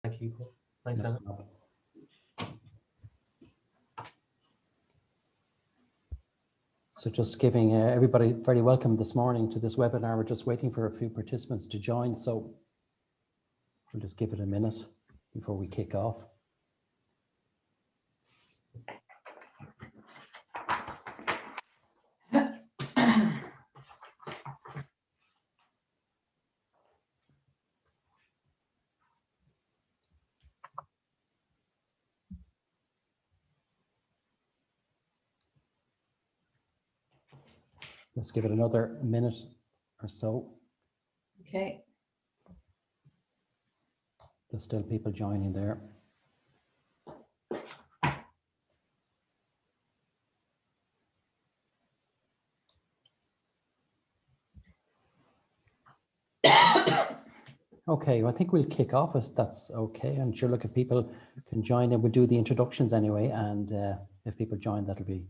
Thank you, Paul. Thanks, No Anna. problem. So just giving everybody very welcome this morning to this webinar. We're just waiting for a few participants to join, so we'll just give it a minute before we kick off. Let's give it another minute or so. Okay. There's still people joining there. Okay, well, I think we'll kick off if that's okay. I'm sure, look, if people can join in, we'll do the introductions anyway, and if people join, that'll be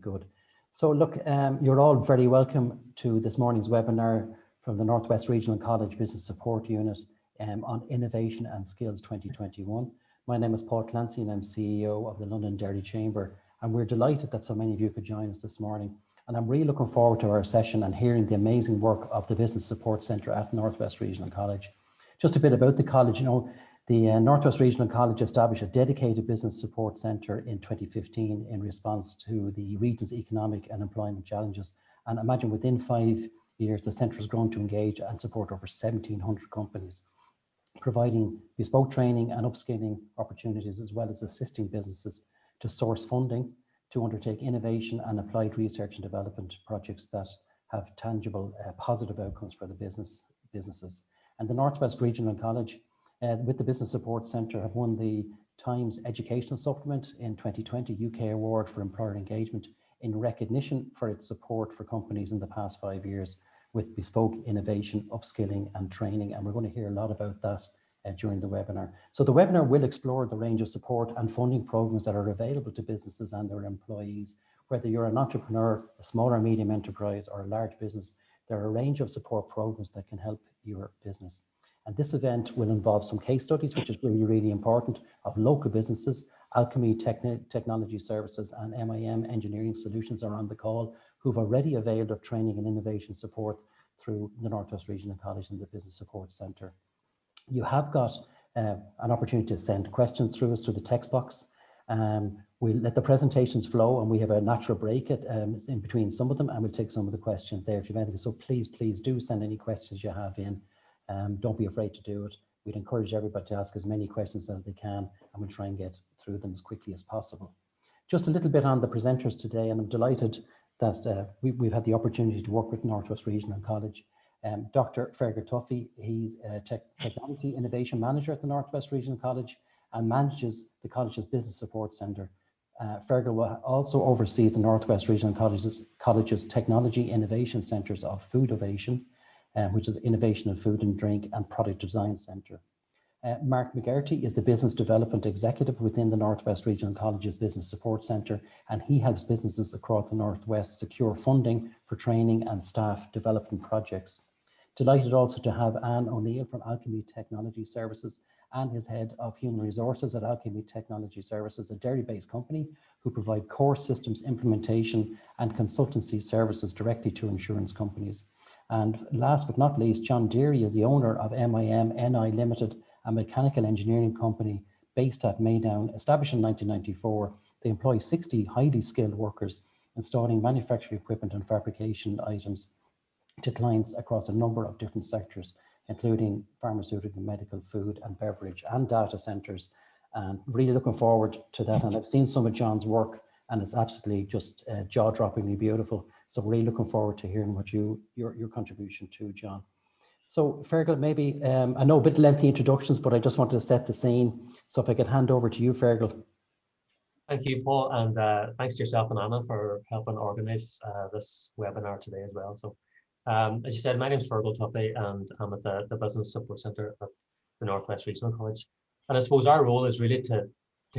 good. So look, you're all very welcome to this morning's webinar from the Northwest Regional College Business Support Unit on Innovation and Skills 2021. My name is Paul Clancy and I'm CEO of the London Dairy Chamber, and we're delighted that so many of you could join us this morning. And I'm really looking forward to our session and hearing the amazing work of the Business Support Centre at Northwest Regional College. Just a bit about the college, you know, the Northwest Regional College established a dedicated business support centre in 2015 in response to the region's economic and employment challenges. And imagine within 5 years, the centre has grown to engage and support over 1,700 companies, providing bespoke training and upskilling opportunities, as well as assisting businesses to source funding, to undertake innovation and applied research and development projects that have tangible positive outcomes for the businesses. And the Northwest Regional College with the Business Support Centre have won the Times Educational Supplement in 2020 UK Award for Employer Engagement in recognition for its support for companies in the past 5 years with bespoke innovation, upskilling and training. And we're going to hear a lot about that during the webinar. So the webinar will explore the range of support and funding programs that are available to businesses and their employees. Whether you're an entrepreneur, a small or medium enterprise or a large business, there are a range of support programs that can help your business. And this event will involve some case studies, which is really, really important, of local businesses. Alchemy Technology Services and MIM Engineering Solutions are on the call, who've already availed of training and innovation support through the Northwest Regional College and the Business Support Centre. You have got an opportunity to send questions through us through the text box. We'll let the presentations flow and we have a natural break in between some of them, and we'll take some of the questions there if you have anything. So please do send any questions you have in. Don't be afraid to do it. We'd encourage everybody to ask as many questions as they can, and we'll try and get through them as quickly as possible. Just a little bit on the presenters today, and I'm delighted that we've had the opportunity to work with Northwest Regional College. Dr. Fergal Tuffy, he's a Technology Innovation Manager at the Northwest Regional College and manages the college's Business Support Centre. Fergal also oversees the Northwest Regional College's Technology Innovation Centres of Food Ovation, which is Innovation in Food and Drink and Product Design Centre. Mark McGarty is the Business Development Executive within the Northwest Regional College's Business Support Centre, and he helps businesses across the Northwest secure funding for training and staff development projects. Delighted also to have Anne O'Neill from Alchemy Technology Services. Anne is Head of Human Resources at Alchemy Technology Services, a dairy-based company who provide core systems implementation and consultancy services directly to insurance companies. And last but not least, John Deary is the owner of MIM NI Limited, a mechanical engineering company based at Maydown, established in 1994. They employ 60 highly skilled workers, installing manufacturing equipment and fabrication items to clients across a number of different sectors, including pharmaceutical, medical, food and beverage and data centers. And really looking forward to that. And I've seen some of John's work and it's absolutely just jaw-droppingly beautiful. So we're really looking forward to hearing what your contribution to, John. So Fergal, maybe, I know a bit lengthy introductions, but I just wanted to set the scene. So if I could hand over to you, Fergal. Thank you, Paul, and thanks to yourself and Anna for helping organise this webinar today as well. So as you said, my name is Fergal Tuffy and I'm at the Business Support Centre at the Northwest Regional College. And I suppose our role is really to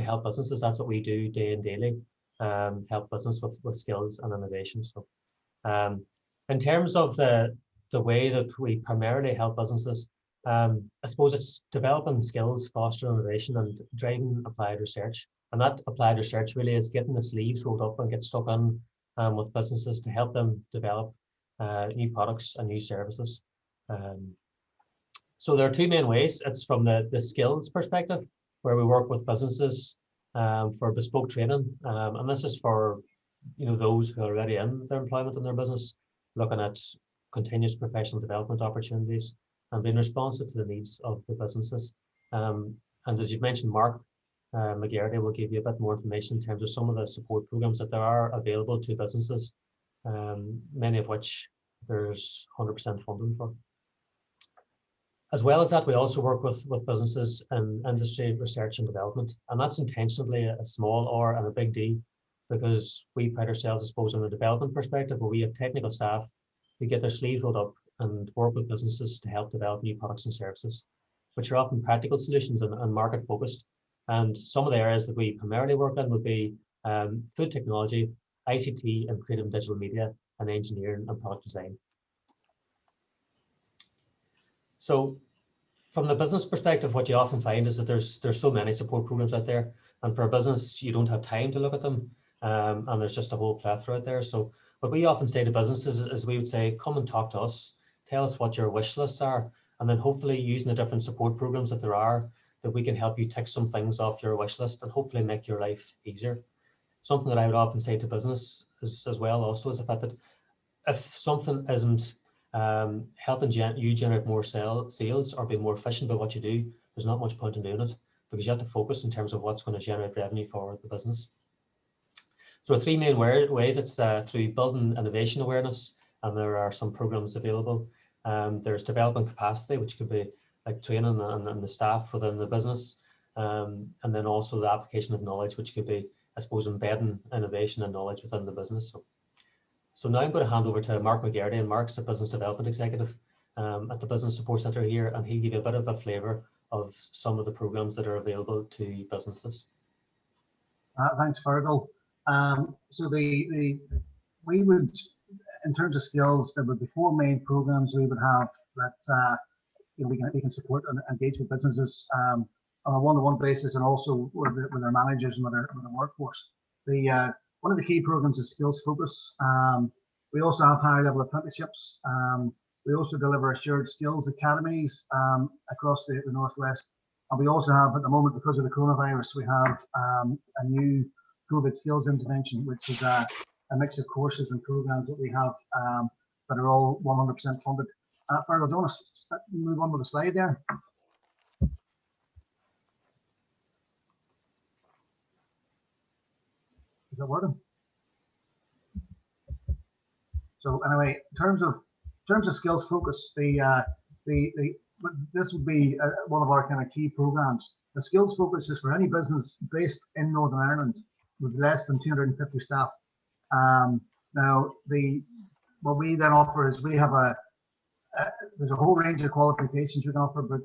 help businesses. That's what we do day in daily, help business with skills and innovation. So in terms of the way that we primarily help businesses, I suppose it's developing skills, fostering innovation, and driving applied research. And that applied research really is getting the sleeves rolled up and get stuck in with businesses to help them develop new products and new services. So there are two main ways. It's from the skills perspective, where we work with businesses for bespoke training, and this is for those who are already in their employment in their business, looking at continuous professional development opportunities and being responsive to the needs of the businesses. And as you've mentioned, Mark McGarity will give you a bit more information in terms of some of the support programs that there are available to businesses, many of which there's 100% funding for. As well as that, we also work with businesses in industry research and development, and that's intentionally a small R and a big D, because we pride ourselves, I suppose, on the development perspective, where we have technical staff who get their sleeves rolled up and work with businesses to help develop new products and services, which are often practical solutions and market focused. And some of the areas that we primarily work in would be food technology, ICT and creative and digital media, and engineering and product design. So from the business perspective, what you often find is that there's so many support programs out there, and for a business, you don't have time to look at them, and there's just a whole plethora out there. So what we often say to businesses is we would say, come and talk to us, tell us what your wish lists are, and then hopefully using the different support programs that there are, that we can help you tick some things off your wish list and hopefully make your life easier. Something that I would often say to business is, as well also, is the fact that if something isn't helping you generate more sales or be more efficient about what you do, there's not much point in doing it, because you have to focus in terms of what's going to generate revenue for the business. So three main ways. It's through building innovation awareness, and there are some programs available. There's developing capacity, which could be like training and the staff within the business, and then also the application of knowledge, which could be, I suppose, embedding innovation and knowledge within the business. So now I'm going to hand over to Mark McGarity, and Mark's a business development executive at the Business Support Centre here, and he'll give you a bit of a flavour of some of the programs that are available to businesses. Thanks, Fergal. So we would, in terms of skills, there would be four main programs we would have that we can support and engage with businesses on a one-to-one basis, and also with their managers and with their workforce. One of the key programs is Skills Focus. We also have higher level apprenticeships. We also deliver assured skills academies across the Northwest. And we also have, at the moment, because of the coronavirus, we have a new COVID skills intervention, which is a mix of courses and programs that we have that are all 100% funded. Fergal, do you want to move on with the slide there? Is that working? So anyway, in terms of Skills Focus, this would be one of our kind of key programs. The Skills Focus is for any business based in Northern Ireland with less than 250 staff. Now, what we then offer is we have there's a whole range of qualifications we can offer, but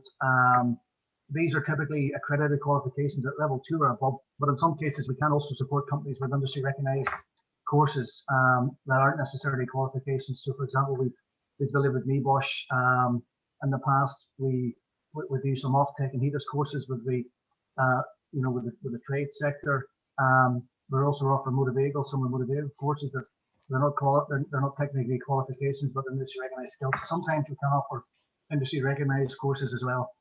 these are typically accredited qualifications at level 2 or above. But in some cases, we can also support companies with industry recognized courses that aren't necessarily qualifications. So, for example, we've delivered NWRC in the past. We do some off-tech and heaters courses with the with the trade sector. We're also offering motor vehicle, some of the motor vehicle courses that they're not technically qualifications, but industry recognized skills. Sometimes we can offer industry recognized courses as well.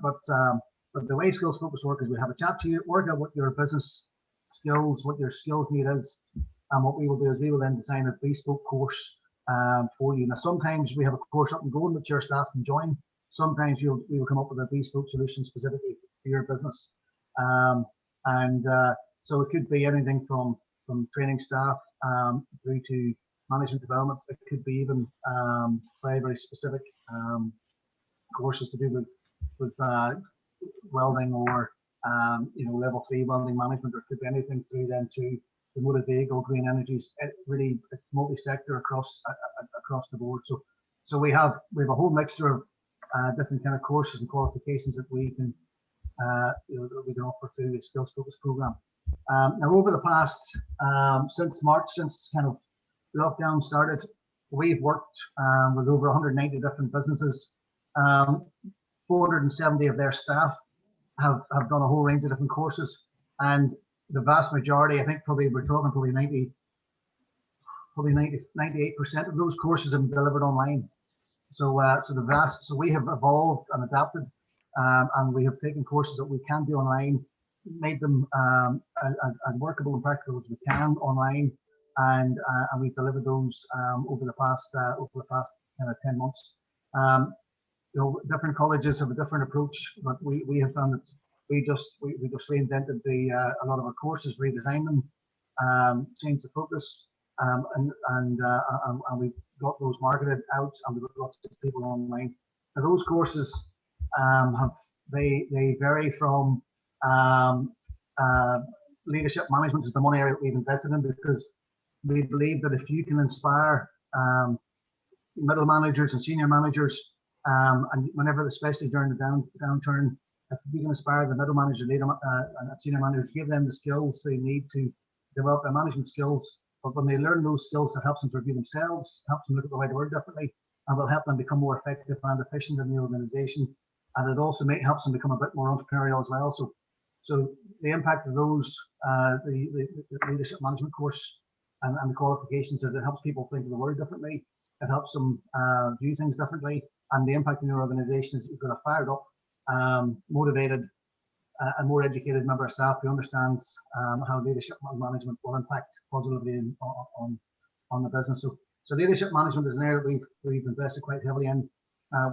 But the way Skills Focus work is we have a chat to you, work out what your business skills, what your skills need is, and what we will do is we will then design a bespoke course for you. Now, sometimes we have a course up and going that your staff can join. Sometimes we will come up with a bespoke solution specifically for your business. So it could be anything from training staff through to management development. It could be even very, very specific courses to do with welding or level 3 welding management, or it could be anything through then to the motor vehicle, green energies. It's multi-sector across the board. So we have a whole mixture of different kind of courses and qualifications that we can offer through the Skills Focus program. Now, over the past since March, since kind of lockdown started, we've worked with over 190 different businesses 470 of their staff have done a whole range of different courses, and the vast majority, I think probably we're talking probably 98% of those courses have been delivered online. So we have evolved and adapted, and we have taken courses that we can do online, made them as workable and practical as we can online, and we've delivered those over the past kind of 10 months. Different colleges have a different approach, but we have found that we just reinvented a lot of our courses, redesigned them, changed the focus, and we've got those marketed out, and we've got lots of people online. Now those courses they vary from leadership management is the one area that we've invested in, because we believe that if you can inspire middle managers and senior managers, and whenever, especially during the downturn, if you can inspire the middle manager, leader, and senior managers, give them the skills they need to develop their management skills. But when they learn those skills, it helps them to review themselves, helps them look at the way they work differently, and will help them become more effective and efficient in the organization. And it also helps them become a bit more entrepreneurial as well. So the impact of those, the leadership management course and the qualifications, is it helps people think of the world differently. It helps them do things differently. And the impact in your organization is you've got a fired up, motivated, and more educated member of staff who understands how leadership management will impact positively on the business. So leadership management is an area that we've invested quite heavily in.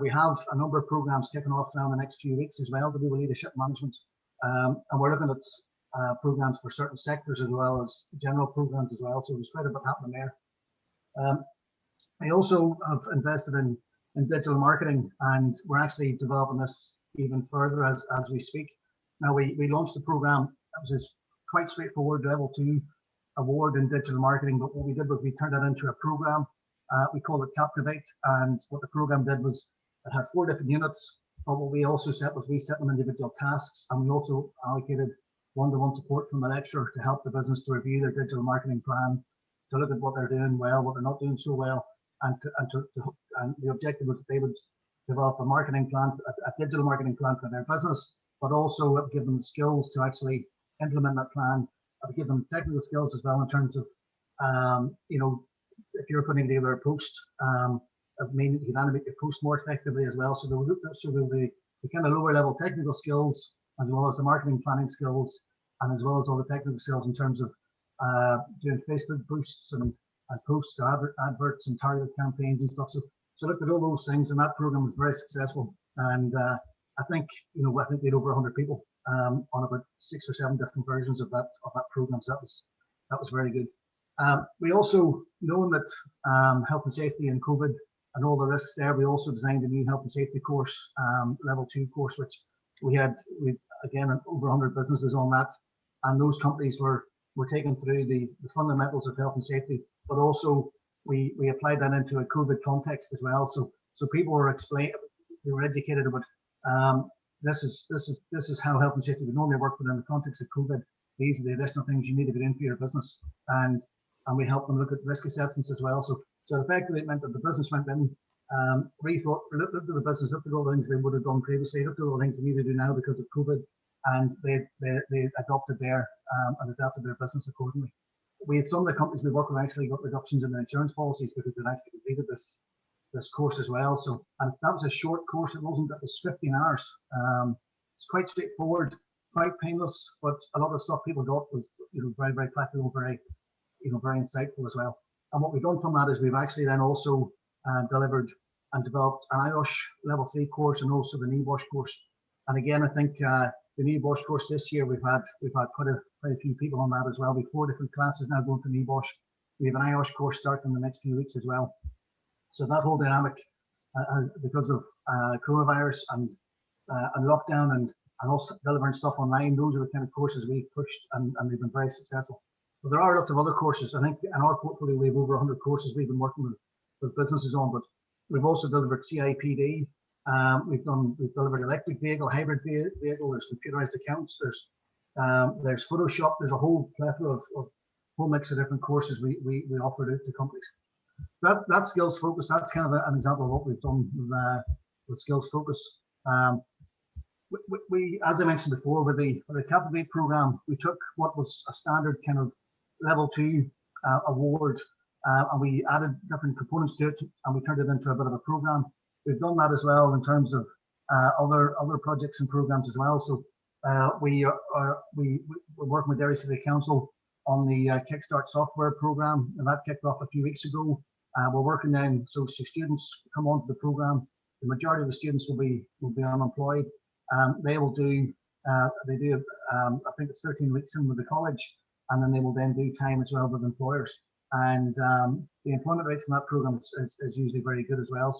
We have a number of programs kicking off now in the next few weeks as well to do with leadership management, and we're looking at programs for certain sectors as well as general programs as well. So there's quite a bit happening there. I also have invested in digital marketing, and we're actually developing this even further as we speak. Now we launched the program. It was quite straightforward, level 2 award in digital marketing, but what we did was we turned that into a program. We called it Captivate, and what the program did was it had 4 different units, but what we also set was we set them individual tasks, and we also allocated one-to-one support from a lecturer to help the business to review their digital marketing plan, to look at what they're doing well, what they're not doing so well, and the objective was that they would develop a marketing plan, a digital marketing plan for their business, but also give them the skills to actually implement that plan, give them technical skills as well in terms of, if you're putting together a post, it means you can animate your post more effectively as well. So the kind of lower level technical skills, as well as the marketing planning skills, and as well as all the technical skills in terms of doing Facebook boosts and posts, adverts and targeted campaigns and stuff. So looked at all those things, and that program was very successful. And I think we had over 100 people on about 6 or 7 different versions of that program. So that was very good. We also, knowing that health and safety and COVID and all the risks there, we also designed a new health and safety course, level 2 course, which we again over 100 businesses on that, and those companies were taken through the fundamentals of health and safety, but also we applied that into a COVID context as well. So people were they were educated about this is how health and safety would normally work, but in the context of COVID, these are the additional things you need to be doing for your business, and we helped them look at risk assessments as well. So effectively it meant that the business went in, looked at the business, looked at all the things they would have done previously, looked at all the things they need to do now because of COVID, and they adopted their business accordingly. We had some of the companies we work with actually got reductions in their insurance policies because they actually completed this course as well. So, and that was a short course. It was 15 hours. It's quite straightforward, quite painless, but a lot of the stuff people got was very, very practical, very insightful as well. And what we've done from that is we've actually then also delivered and developed an IOSH level 3 course and also the NWRC course. And again, I think the NWRC course this year, we've had quite a few people on that as well. We have 4 different classes now going to NWRC. We have an IOSH course starting in the next few weeks as well. So that whole dynamic, because of coronavirus and lockdown and also delivering stuff online, those are the kind of courses we've pushed, and they've been very successful. But there are lots of other courses. I think in our portfolio we have over 100 courses we've been working with businesses on. But we've also delivered CIPD. We've delivered electric vehicle, hybrid vehicle. There's computerized accounts. There's Photoshop. There's a whole plethora of whole mix of different courses we offered out to companies. So that skills focus. That's kind of an example of what we've done skills focus. We, as I mentioned before, with the Captivate program, we took what was a standard kind of level 2 award, and we added different components to it, and we turned it into a bit of a program. We've done that as well in terms of other projects and programs as well. So we're working with Derry City Council on the Kickstart software program, and that kicked off a few weeks ago. We're working then, so students come onto the program. The majority of the students will be unemployed. They will do I think it's 13 weeks in with the college, and then they will then do time as well with employers. And the employment rate from that program is usually very good as well.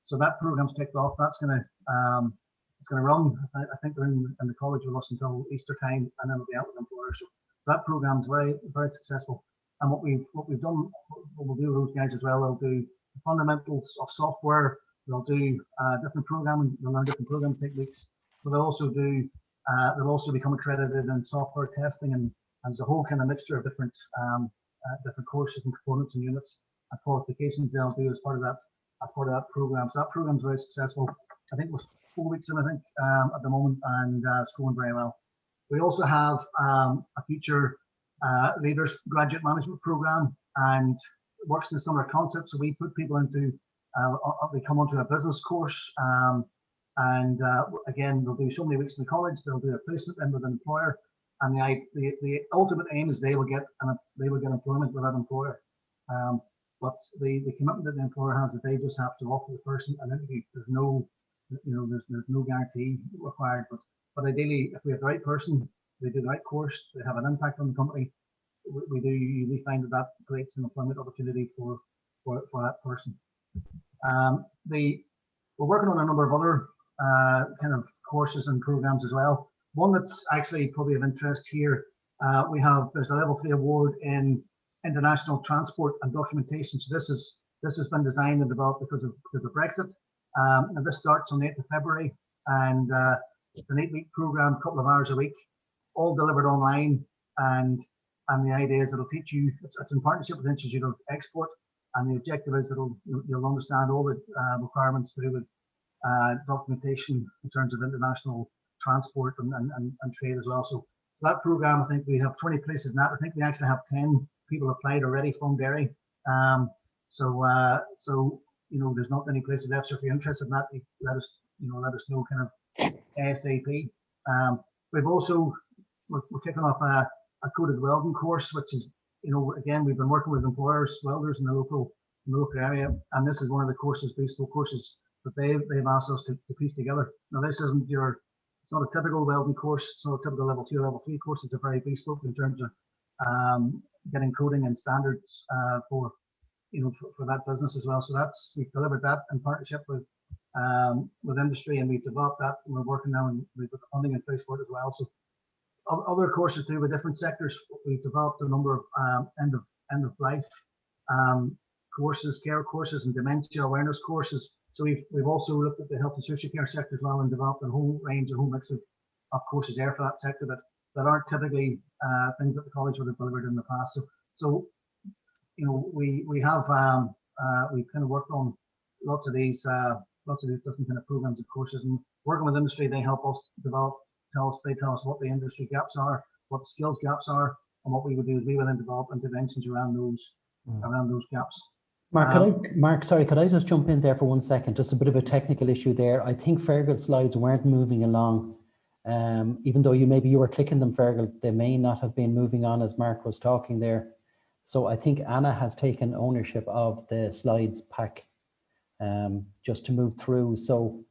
So that program's kicked off. That's gonna run. I think they're in the college with us until Easter time, and then it'll be out with employers. So that program's very successful. And what we've done, what we'll do with those guys as well, they'll do the fundamentals of software. They'll do different programming. They'll learn different programming techniques. But they'll also become accredited in software testing, and there's a whole kind of mixture of different courses and components and units and qualifications they'll do as part of that program. So that program's very successful. I think we're 4 weeks in, at the moment, and it's going very well. We also have a future leaders graduate management program, and it works in a similar concept. So we put people into they come onto a business course, and again, they'll do so many weeks in the college. They'll do a placement in with an employer, and the ultimate aim is they will get employment with that employer. But the commitment that the employer has, that they just have to offer the person an interview. There's no guarantee required. But ideally, if we have the right person, they do the right course, they have an impact on the company, we do usually find that creates an employment opportunity for that person. We're working on a number of other kind of courses and programs as well. One that's actually probably of interest here, there's a level 3 award in international transport and documentation. So this has been designed and developed because of Brexit. And this starts on the 8th of February, and it's an 8-week program, a couple of hours a week, all delivered online. And the idea is it'll teach you. It's in partnership with the Institute of Export, and the objective is you'll understand all the requirements to do with documentation in terms of international transport and trade as well. So that program, I think we have 20 places in that. I think we actually have 10 people applied already from Derry. So there's not many places left. So if you're interested in that, let us know kind of ASAP. We're kicking off a coded welding course, which is, again, we've been working with employers, welders in the local area, and this is one of the bespoke courses that they've asked us to piece together. Now, this isn't it's not a typical welding course. It's not a typical level 2 or level 3 course. It's a very bespoke in terms of getting coding and standards for that business as well. So we've delivered that in partnership with industry, and we've developed that, and we're working now, and we've got the funding in place for it as well. So other courses to do with different sectors. We've developed a number of end of life courses, care courses, and dementia awareness courses. So we've also looked at the health and social care sector as well, and developed a whole mix of courses there for that sector that aren't typically things that the college would have delivered in the past. So we've kind of worked on lots of these different kind of programs and courses, and working with industry, they help us develop. They tell us what the industry gaps are, what the skills gaps are, and what we would do is we will then develop interventions around those gaps. Mark, sorry, could I just jump in there for 1 second? Just a bit of a technical issue there. I think Fergal's slides weren't moving along. Even though you were clicking them, Fergal, they may not have been moving on as Mark was talking there. So I think Anna has taken ownership of the slides pack just to move through. So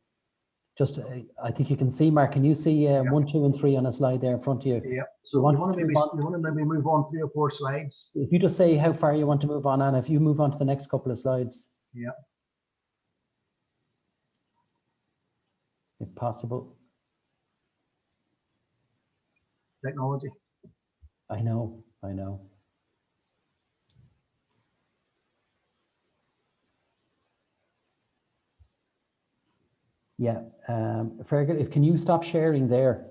I think you can see, Mark, can you see 1, 2, and 3 on a slide there in front of you? Yeah. So you want to maybe move on 3 or 4 slides? If you just say how far you want to move on, Anna, if you move on to the next couple of slides. Yeah. If possible. Technology. I know. Yeah, Fergal, can you stop sharing there?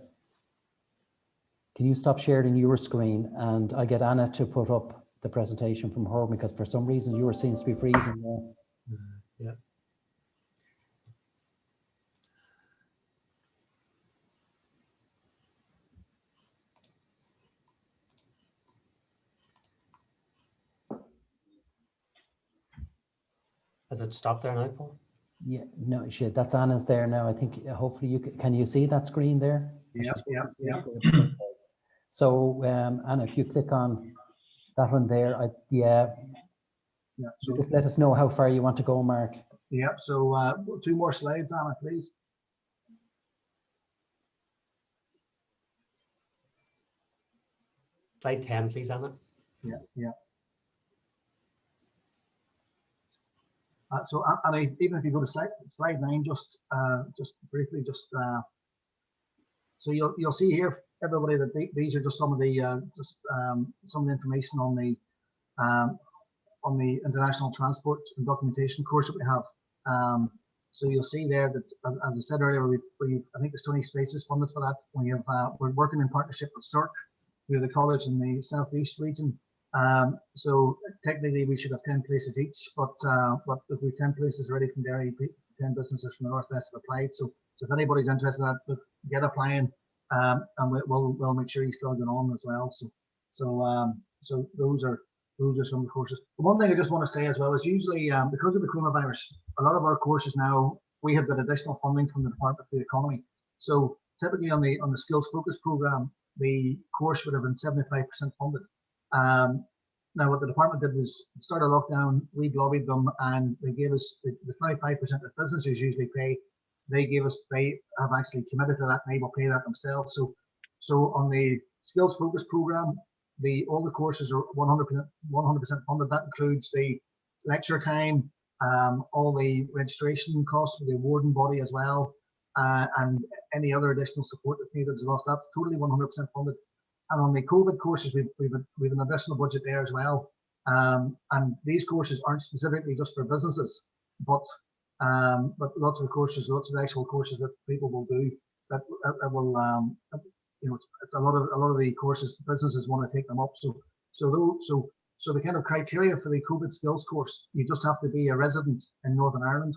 Can you stop sharing your screen, and I get Anna to put up the presentation from her, because for some reason yours seems to be freezing there. Yeah. Has it stopped there now, Paul? Yeah, no, shit, that's Anna's there now. I think hopefully can you see that screen there? Yeah, yeah. So Anna, if you click on that one there, yeah, So just let us know how far you want to go, Mark. yeah, so 2 more slides, Anna, please. Slide 10, please, Anna. Yeah. So and even if you go to slide 9, just briefly, so you'll see here, everybody, that these are just some of the some of the information on the international transport and documentation course that we have. So you'll see there that, as I said earlier, we I think there's 20 spaces funded for that. We have we're working in partnership with CERC, we have the college in the southeast region. So technically we should have 10 places each, but if we've 10 places ready from Derry, 10 businesses from the northwest have applied. So if anybody's interested in that, get applying, and we'll make sure you still get on as well. So those are some of the courses. The one thing I just want to say as well is usually because of the coronavirus, a lot of our courses now, we have got additional funding from the Department of the Economy. So typically on the skills focus program, the course would have been 75% funded. Now what the department did was start a lockdown, we lobbied them, and they gave us the 25% that businesses usually pay. They have actually committed to that, and they will pay that themselves. So on the skills focus program, all the courses are 100% funded. That includes the lecture time, all the registration costs for the awarding body as well, and any other additional support that's needed as well. So that's totally 100% funded. And on the COVID courses, we've an additional budget there as well. And these courses aren't specifically just for businesses, but lots of the courses, lots of the actual courses that people will do that will it's a lot of the courses businesses want to take them up. So the kind of criteria for the COVID skills course, you just have to be a resident in Northern Ireland.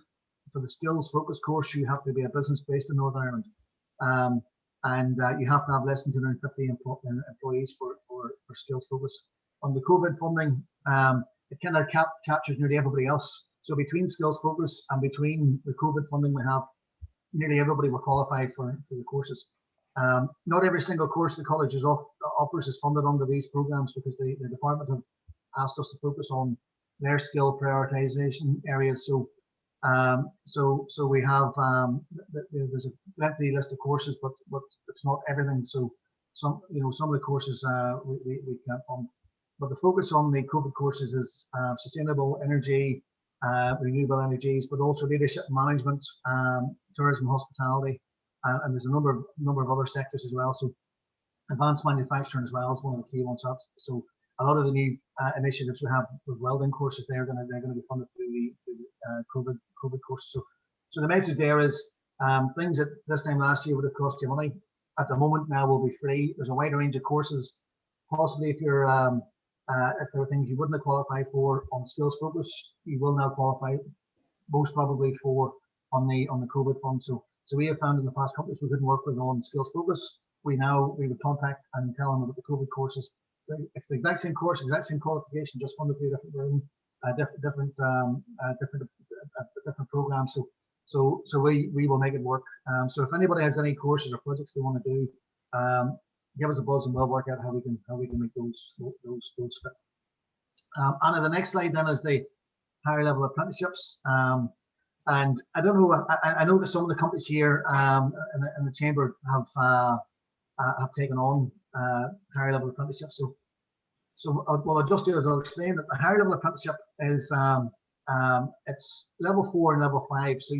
For the skills focus course, you have to be a business based in Northern Ireland. And you have to have less than 250 employees for skills focus. On the COVID funding, it kind of captures nearly everybody else. So between skills focus and between the COVID funding we have, nearly everybody will qualify for the courses. Not every single course the college offers is funded under these programs, because the department have asked us to focus on their skill prioritization areas. So we have there's a lengthy list of courses, but it's not everything. So some of the courses we can't fund, but the focus on the COVID courses is sustainable energy, renewable energies, but also leadership management, tourism, hospitality, and there's a number of other sectors as well. So advanced manufacturing as well is one of the key ones. So a lot of the new initiatives we have with welding courses, they're going to be funded through the COVID courses. So the message there is things that this time last year would have cost you money, at the moment now will be free. There's a wide range of courses. Possibly if you're if there are things you wouldn't have qualified for on skills focus, you will now qualify most probably for on the COVID fund. So we have found in the past companies we couldn't work with on skills focus, we would contact and tell them about the COVID courses. It's the exact same course, exact same qualification, just funded through a different room, different programs. So we will make it work. So if anybody has any courses or projects they want to do, give us a buzz and we'll work out how we can make those fit. And on the next slide then is the higher level apprenticeships. And I don't know. I know that some of the companies here in the chamber have taken on higher level apprenticeships. So what I'll just do is I'll explain that the higher level apprenticeship is it's level 4 and level 5. So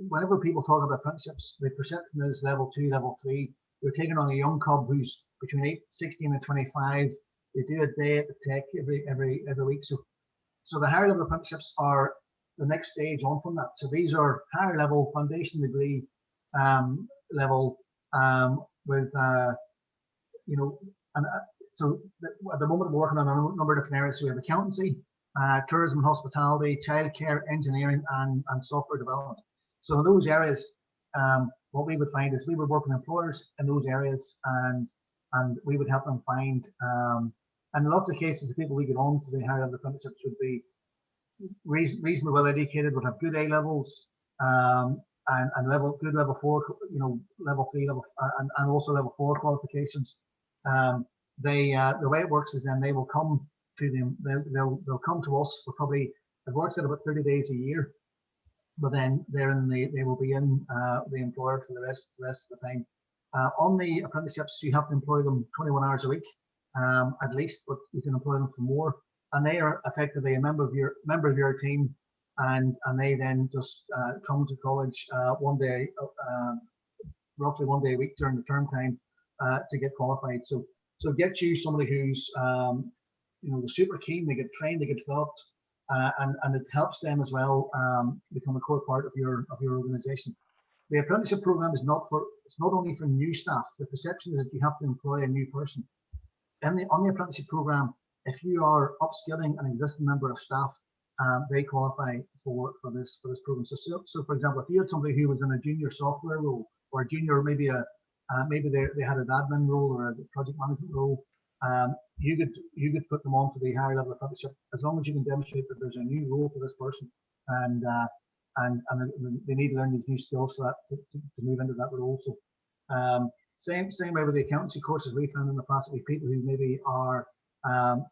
whenever people talk about apprenticeships, they present them as level 2, level 3. They're taking on a young cub who's between 16 and 25. They do a day at the tech every week. So the higher level apprenticeships are the next stage on from that. So these are higher level foundation degree level with so at the moment we're working on a number of different areas. So we have accountancy, tourism and hospitality, childcare, engineering, and software development. So in those areas, what we would find is we would work with employers in those areas, and we would help them find. And in lots of cases, the people we get on to the higher level apprenticeships would be reasonably well educated, would have good A levels, and good level 4, level 3, and also level 4 qualifications. The way it works is then they will come to them. They'll come to us for probably, it works at about 30 days a year, but then they will be in the employer for the rest of the time. On the apprenticeships, you have to employ them 21 hours a week, at least, but you can employ them for more. And they are effectively a member of your team, and they then just come to college one day, roughly one day a week during the term time, to get qualified. So get you somebody who's super keen. They get trained, they get developed, and it helps them as well become a core part of your organization. The apprenticeship program is it's not only for new staff. The perception is that you have to employ a new person. On the apprenticeship program, if you are upskilling an existing member of staff, they qualify for this program. So for example, if you had somebody who was in a junior software role, or a junior, maybe they had an admin role or a project management role, you could put them on to the higher level apprenticeship, as long as you can demonstrate that there's a new role for this person, and they need to learn these new skills for that to move into that role. So same way with the accountancy courses we found in the past, with people who maybe are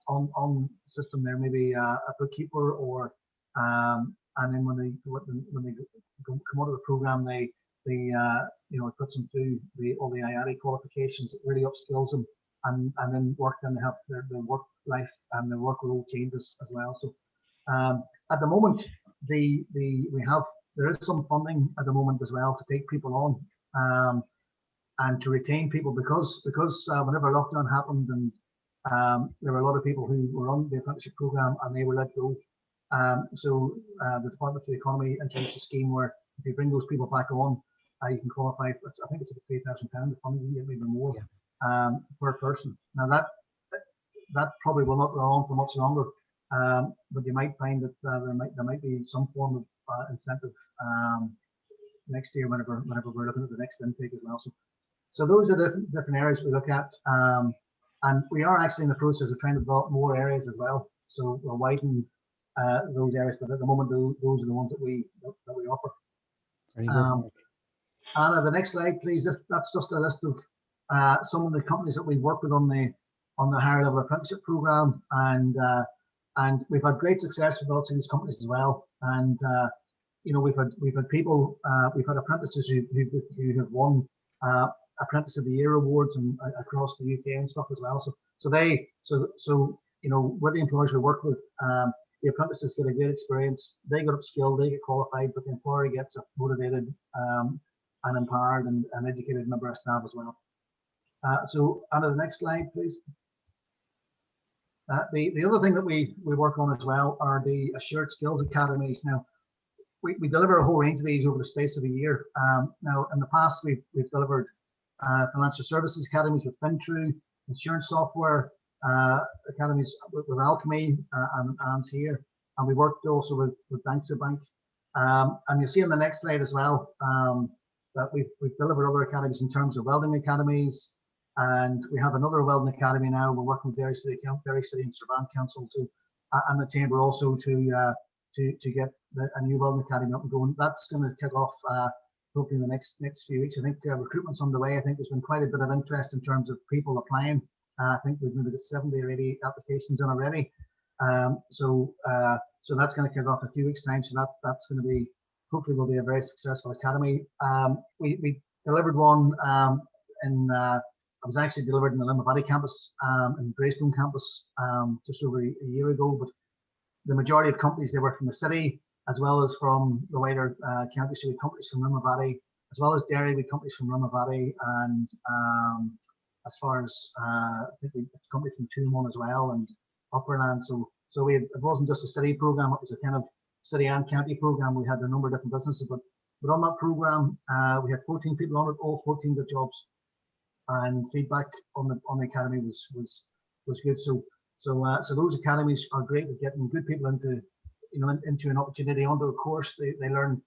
on system, there maybe a bookkeeper, or and then when they come out of the program, they it puts them through all the IATI qualifications. It really upskills them, and then they have their work life and their work role changes as well. So at the moment, there is some funding at the moment as well to take people on, and to retain people, because whenever lockdown happened, and there were a lot of people who were on the apprenticeship program and they were let go. So the Department for the Economy introduced a scheme where if you bring those people back on, you can qualify for, I think it's about £3,000 of funding, maybe more, per person. Now that probably will not go on for much longer, but you might find that there might be some form of incentive next year whenever we're looking at the next intake as well. So those are the different areas we look at, and we are actually in the process of trying to develop more areas as well. So we're widening those areas, but at the moment those are the ones that we offer. Very good. Anna, the next slide, please. That's just a list of some of the companies that we work with on the higher level apprenticeship program, and we've had great success with lots of these companies as well. And we've had people, we've had apprentices who have won Apprentice of the Year awards and across the UK and stuff as well. So with the employers we work with, the apprentices get a great experience. They get upskilled, they get qualified, but the employer gets a motivated and empowered and educated member of staff as well. So on to the next slide, please. The other thing that we work on as well are the Assured Skills Academies. Now, we deliver a whole range of these over the space of a year. Now, in the past, we've delivered financial services academies with FinTrue, insurance software academies with Alchemy and here, and we worked also with Danske Bank. And you'll see on the next slide as well that we've delivered other academies in terms of welding academies, and we have another welding academy now. We're working with Derry City and Strabane Council and the Chamber also to get a new welding academy up and going. That's going to kick off hopefully in the next few weeks. I think recruitment's underway. I think there's been quite a bit of interest in terms of people applying. I think we've maybe got 70 or 80 applications in already. So that's going to kick off in a few weeks' time. So that's going to be, hopefully will be a very successful academy. We delivered one I was actually delivered in the Limavady campus, in Greystone campus, just over a year ago. But the majority of companies, they were from the city, as well as from the wider county. So we had companies from Limavady, as well as Derry, we had companies from Limavady, and as far as I think we had a company from Toulon as well, and Upperland. So it wasn't just a city program; it was a kind of city and county program. We had a number of different businesses, but on that program, we had 14 people on it, all 14 got jobs, and feedback on the academy was good. So those academies are great at getting good people into an opportunity, onto a course. They learn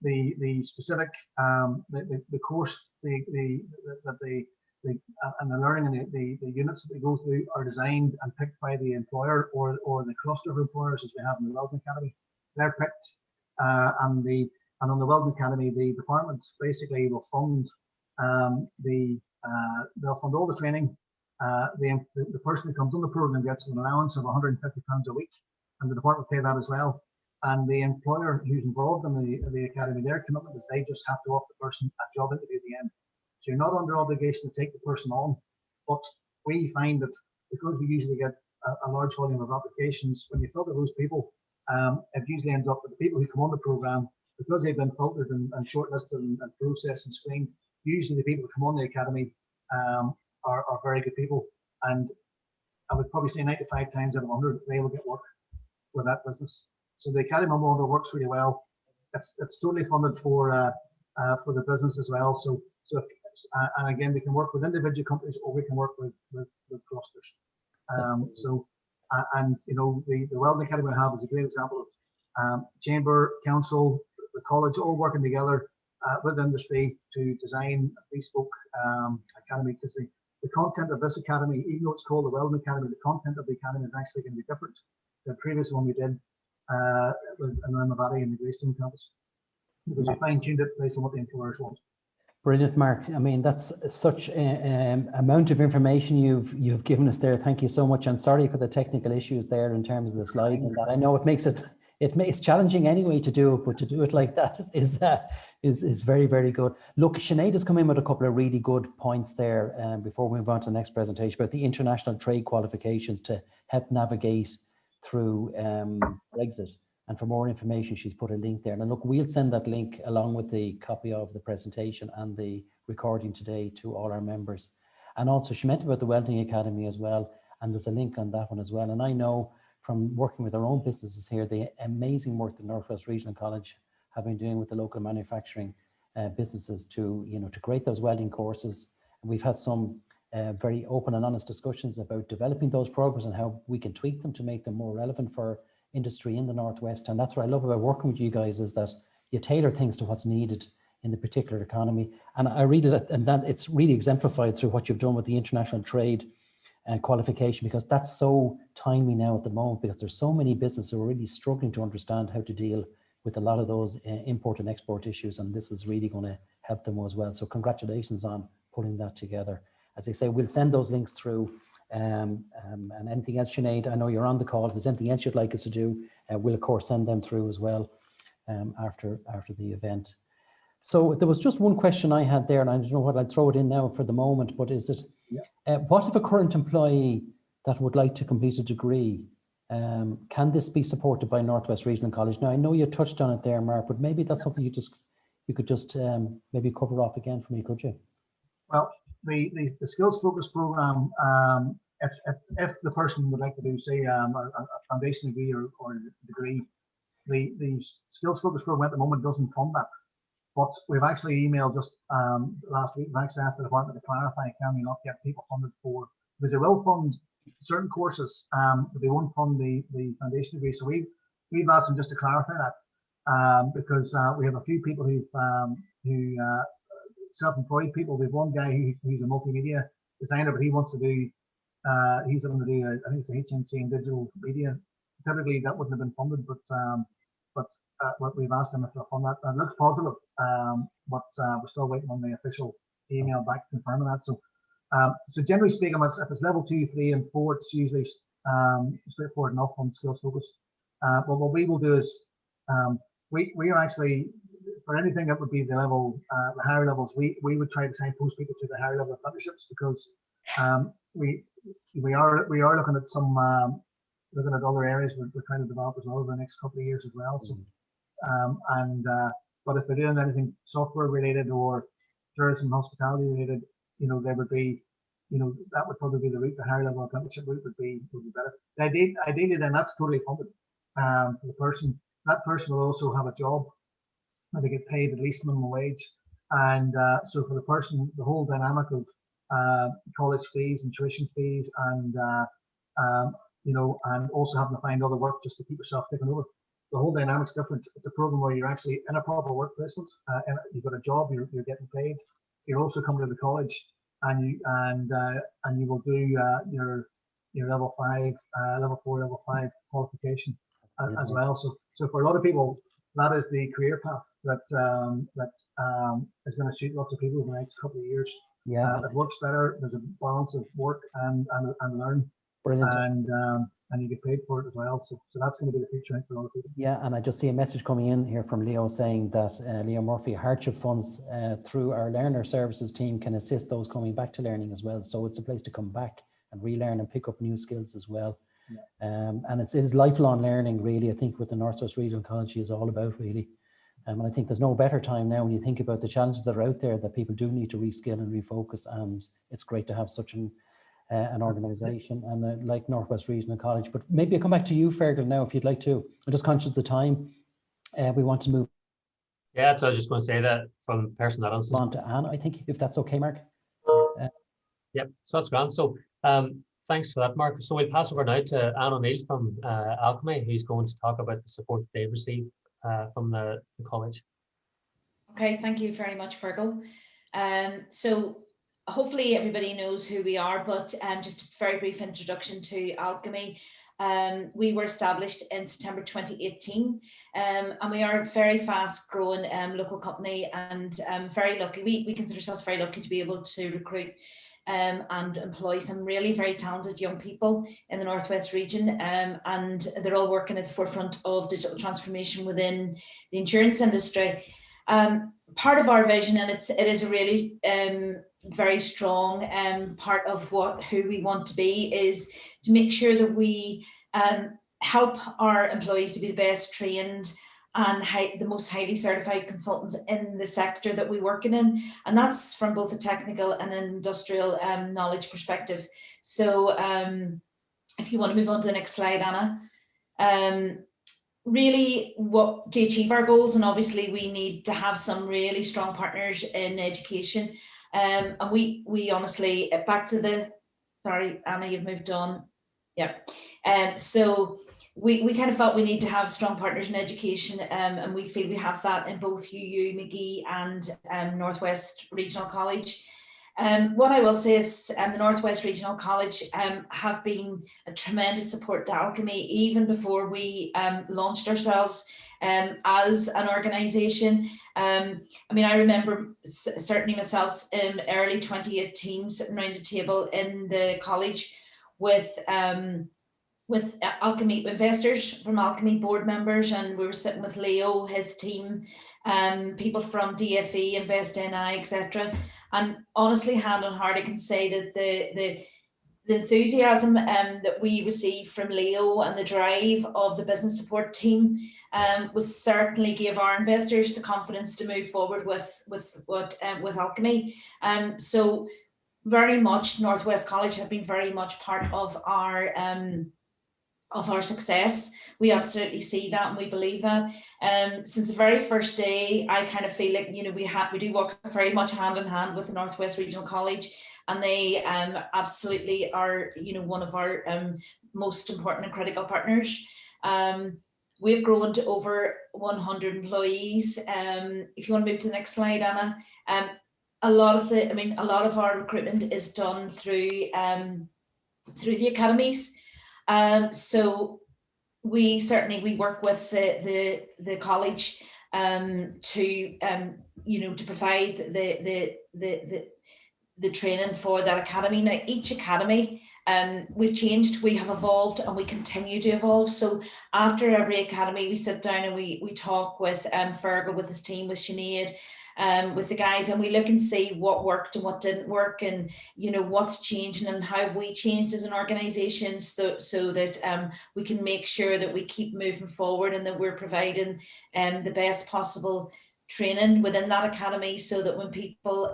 the specific the course that and the learning and the units that they go through are designed and picked by the employer or the cluster of employers as we have in the Weldon Academy. They're picked, and on the Weldon Academy, the departments basically will fund they'll fund all the training. The person who comes on the program gets an allowance of £150 a week, and the department pay that as well. And the employer who's involved in the academy, their commitment is they just have to offer the person a job interview at the end. So you're not under obligation to take the person on, but we find that because we usually get a large volume of applications, when you filter those people, it usually ends up with the people who come on the program, because they've been filtered and shortlisted and processed and screened. Usually the people who come on the academy are very good people, and I would probably say 95 times out of 100 they will get work with that business. So the academy model works really well. It's totally funded for the business as well. So and again, we can work with individual companies or we can work with clusters. And you know, the Weldon Academy we have is a great example of chamber, council, the college all working together with industry to design a bespoke academy, because the content of this academy, even though it's called the Weldon Academy, the content of the academy is actually going to be different than the previous one we did in Limavady and the Greystone campus, because we fine-tuned it based on what the employers want. Brilliant, Mark. I mean, that's such an amount of information you've given us there. Thank you so much. And sorry for the technical issues there in terms of the slides and that. I know it makes it's challenging anyway to do it, but to do it like that is very, very good. Look, Sinead has come in with a couple of really good points there before we move on to the next presentation about the international trade qualifications to help navigate through Brexit. And for more information, she's put a link there. And look, we'll send that link along with the copy of the presentation and the recording today to all our members. And also she meant about the Welding Academy as well. And there's a link on that one as well. And I know from working with our own businesses here, the amazing work that Northwest Regional College have been doing with the local manufacturing businesses to create those welding courses. And we've had some very open and honest discussions about developing those programs and how we can tweak them to make them more relevant for industry in the Northwest. And that's what I love about working with you guys, is that you tailor things to what's needed in the particular economy. And I read it, and that it's really exemplified through what you've done with the international trade and qualification, because that's so timely now at the moment, because there's so many businesses who are really struggling to understand how to deal with a lot of those import and export issues, and this is really going to help them as well. So congratulations on pulling that together. As I say, we'll send those links through. And anything else, Sinead, I know you're on the call. If there's anything else you'd like us to do, we'll of course send them through as well after the event. So there was just one question I had there, and I don't know what I'd throw it in now for the moment, but is it, what if a current employee that would like to complete a degree, can this be supported by Northwest Regional College? Now, I know you touched on it there, Mark, but maybe that's something you could just maybe cover off again for me, could you? Well, the skills focus program, if the person would like to do, say, a foundation degree or a degree, the skills focus program at the moment doesn't fund that. But we've actually emailed just last week, we've actually asked the department to clarify, can we not get people funded for, because they will fund certain courses, but they won't fund the foundation degree. So we've asked them just to clarify that, because we have a few people who self-employed people. We've one guy who's a multimedia designer, but he wants to do, he's going to do, I think it's a HNC in digital media. Typically that wouldn't have been funded, but what we've asked them if they'll fund that. It looks positive, but we're still waiting on the official email back confirming that. So generally speaking, if it's level 2, 3, and 4, it's usually straightforward enough on skills focus. But what we will do is we are actually, for anything that would be the level, the higher levels, we would try to signpost people to the higher level apprenticeships, because we are looking at some looking at other areas we're trying to develop as well over the next couple of years as well. So but if they're doing anything software related or tourism hospitality related, there would be, that would probably be the route. The higher level apprenticeship route would be better. Ideally then that's totally funded for the person. That person will also have a job and they get paid at least minimum wage. And so for the person, the whole dynamic of college fees and tuition fees and and also having to find other work just to keep yourself ticking over. The whole dynamic's different. It's a program where you're actually in a proper work placement, and you've got a job, you're getting paid. You're also coming to the college and you will do your level 5, level 4, level 5 qualification as well. So for a lot of people, that is the career path that is going to suit lots of people over the next couple of years. Yeah, it works better. There's a balance of work and learn. Brilliant. And you get paid for it as well. So that's going to be the future, I think, for a lot of people. Yeah, and I just see a message coming in here from Leo saying that Leo Murphy, hardship funds through our learner services team can assist those coming back to learning as well. So it's a place to come back and relearn and pick up new skills as well. Yeah. And it is lifelong learning, really. I think what the Northwest Regional College is all about, really. And I think there's no better time now when you think about the challenges that are out there that people do need to reskill and refocus. And it's great to have such an organisation and like Northwest Regional College. But maybe I'll come back to you, Fergal, now, if you'd like to. I'm just conscious of the time. We want to move. Yeah, so I was just going to say that from personal analysis. On to Anne, I think, if that's okay, Mark. Yep, so that's grand. So thanks for that, Mark. So we'll pass over now to Anne O'Neill from Alchemy, who's going to talk about the support that they've received from the college. Okay, thank you very much, Fergal. So hopefully everybody knows who we are, but just a very brief introduction to Alchemy. We were established in September 2018, and we are a very fast growing local company, and very lucky. We consider ourselves very lucky to be able to recruit and employ some really very talented young people in the Northwest region, and they're all working at the forefront of digital transformation within the insurance industry. Part of our vision, and it is a really very strong part of who we want to be, is to make sure that we help our employees to be the best trained and the most highly certified consultants in the sector that we work in, and that's from both a technical and an industrial knowledge perspective. So if you want to move on to the next slide, Anna. Really, to achieve our goals, and obviously we need to have some really strong partners in education, and we honestly, back to the, sorry Anna, you've moved on. Yeah. So we kind of felt we need to have strong partners in education, and we feel we have that in both UU, McGee and Northwest Regional College. What I will say is the Northwest Regional College have been a tremendous support to Alchemy even before we launched ourselves as an organisation. I mean, I remember certainly myself in early 2018 sitting around a table in the college with Alchemy investors from Alchemy board members, and we were sitting with Leo, his team, people from DFE, Invest NI, etc. And honestly, hand on heart, I can say that the enthusiasm that we received from Leo and the drive of the business support team was certainly gave our investors the confidence to move forward with Alchemy. So very much Northwest College have been very much part of our success. We absolutely see that and we believe that. Since the very first day, I kind of feel like, you know, we do work very much hand in hand with the Northwest Regional College, and they absolutely are, you know, one of our most important and critical partners. We've grown to over 100 employees. If you want to move to the next slide, Anna. A lot of our recruitment is done through the academies. So we work with the college to provide the training for that academy. Now each academy, we've changed, we have evolved, and we continue to evolve. So after every academy, we sit down and we talk with Fergal, with his team, with Sinead, with the guys, and we look and see what worked and what didn't work, and you know what's changing and how have we changed as an organization, so that we can make sure that we keep moving forward and that we're providing the best possible training within that academy, so that when people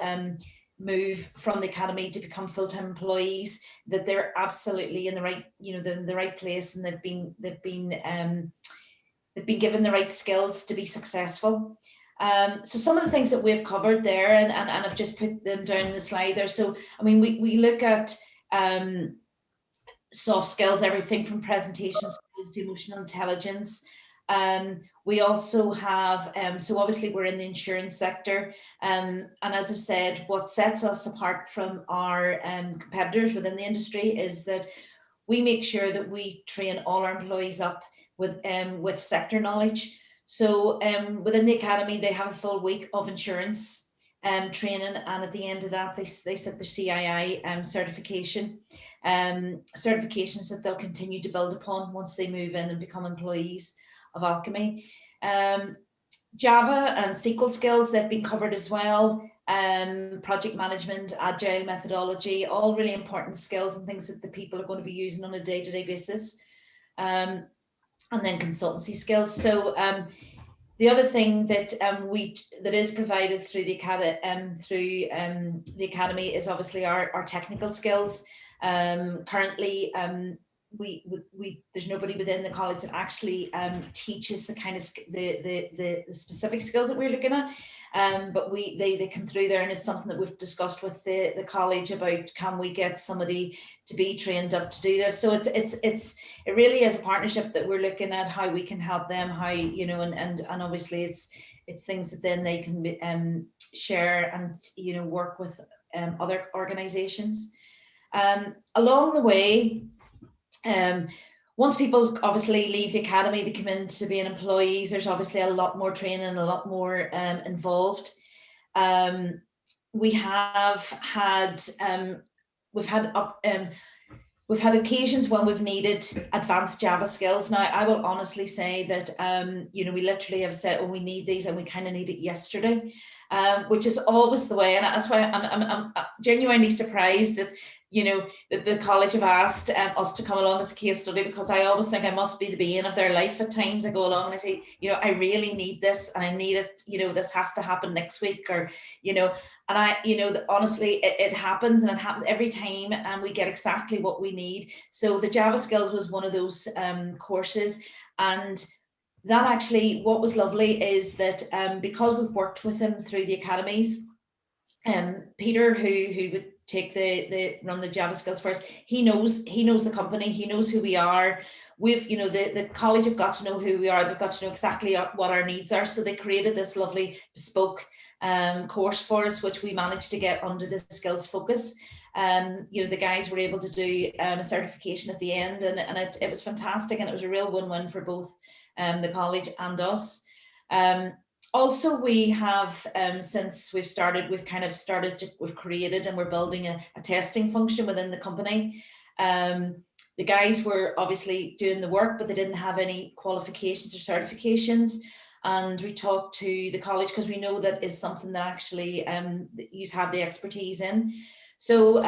move from the academy to become full-time employees, that they're absolutely in the right, the right place, and they've been given the right skills to be successful. So some of the things that we've covered there, and I've just put them down in the slide there. So, I mean, we look at soft skills, everything from presentation skills to emotional intelligence, We also have, so obviously we're in the insurance sector, and as I've said, what sets us apart from our competitors within the industry is that we make sure that we train all our employees up with sector knowledge. So within the academy, they have a full week of insurance training, and at the end of that, they set their CII certification, certifications that they'll continue to build upon once they move in and become employees of Alchemy. Java and SQL skills, they've been covered as well. Project management, agile methodology, all really important skills and things that the people are going to be using on a day-to-day basis. And then consultancy skills. So the other thing that that is provided through the academy is obviously our technical skills. Currently, there's nobody within the college that actually teaches the kind of the specific skills that we're looking at, but they come through there, and it's something that we've discussed with the college about, can we get somebody to be trained up to do this? So it really is a partnership that we're looking at, how we can help them, how, you know, and obviously it's things that then they can share and, you know, work with other organizations. Along the way, once people obviously leave the academy, they come into being employees, there's obviously a lot more training, a lot more involved. We have had we've had occasions when we've needed advanced Java skills. Now, I will honestly say that you know, we literally have said, oh, we need these, and we kind of need it yesterday, which is always the way, and that's why I'm genuinely surprised that, you know, the college have asked us to come along as a case study, because I always think I must be the being of their life at times. I go along and I say, you know, I really need this, and I need it, you know, this has to happen next week, or, you know, and I, you know, honestly, it happens, and it happens every time, and we get exactly what we need. So the Java skills was one of those courses, and that actually, what was lovely is that because we've worked with him through the academies, Peter, who would take run the Java skills first, he knows the company, he knows who we are. We've, you know, the college have got to know who we are, they've got to know exactly what our needs are. So they created this lovely bespoke course for us, which we managed to get under the skills focus. You know, the guys were able to do a certification at the end, and it was fantastic, and it was a real win-win for both the college and us. Also, we have, since we've created and we're building a testing function within the company. The guys were obviously doing the work, but they didn't have any qualifications or certifications. And we talked to the college, because we know that is something that actually you have the expertise in. So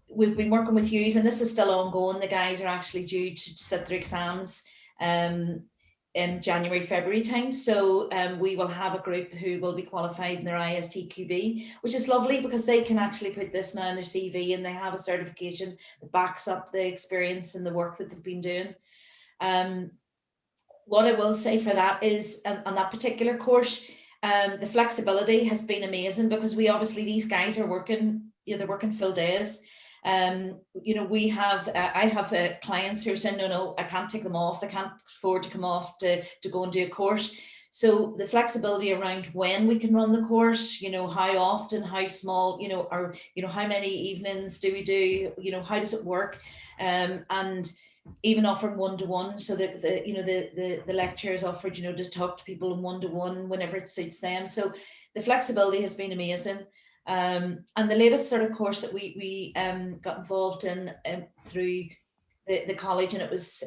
we've been working with you, and this is still ongoing. The guys are actually due to sit their exams in January, February time. So we will have a group who will be qualified in their ISTQB, which is lovely, because they can actually put this now in their CV, and they have a certification that backs up the experience and the work that they've been doing. What I will say for that is, on that particular course, the flexibility has been amazing, because these guys are working, you know, they're working full days. You know, we have I have clients who are saying, no, I can't take them off, they can't afford to come off to go and do a course. So the flexibility around when we can run the course, you know, how often, how small, you know, or, you know, how many evenings do we do, you know, how does it work, and even offering one-to-one, so that the lecturers offered, you know, to talk to people in one-to-one whenever it suits them. So the flexibility has been amazing. And the latest sort of course that we got involved in through the college, and it was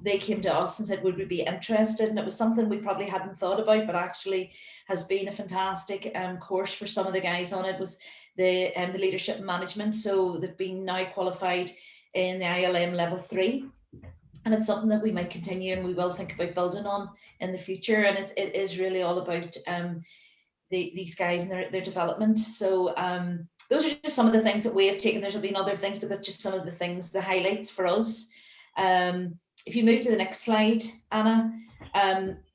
they came to us and said, would we be interested? And it was something we probably hadn't thought about, but actually has been a fantastic course for some of the guys on it. Was the leadership and management. So they've been now qualified in the ILM level 3. And it's something that we might continue, and we will think about building on in the future. And it is really all about these guys and their development. So those are just some of the things that we have taken. There's been other things, but that's just some of the things, the highlights for us. If you move to the next slide, Anna.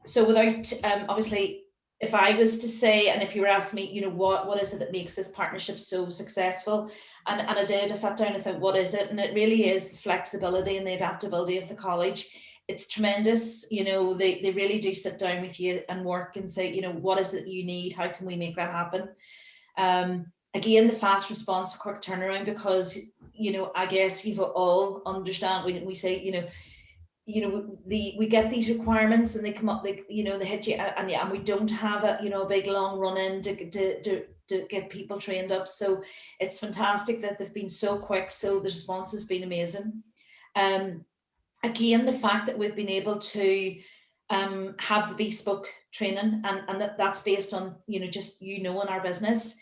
So without, obviously, if I was to say, and if you were asking me, you know, what is it that makes this partnership so successful? And I sat down and thought, what is it? And it really is the flexibility and the adaptability of the college. it's tremendous. You know, they really do sit down with you and work and say, you know, what is it you need? How can we make that happen? Again, the fast response, quick turnaround, because, you know, I guess he's all understand. We say, we get these requirements and they come up, they hit you, and we don't have a big long run in to get people trained up. So it's fantastic that they've been so quick. So the response has been amazing. Again, the fact that we've been able to have the bespoke training, and that's based on just knowing our business,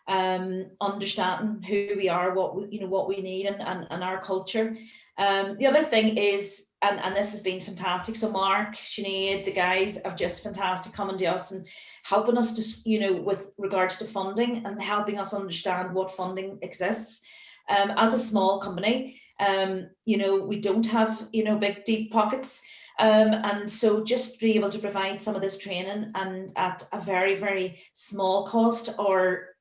understanding who we are, what we need, and our culture. The other thing is, and this has been fantastic. So Mark, Sinead, the guys are just fantastic coming to us and helping us to, with regards to funding and helping us understand what funding exists. As a small company, we don't have, big deep pockets. And so just be able to provide some of this training and at a very, very small cost, or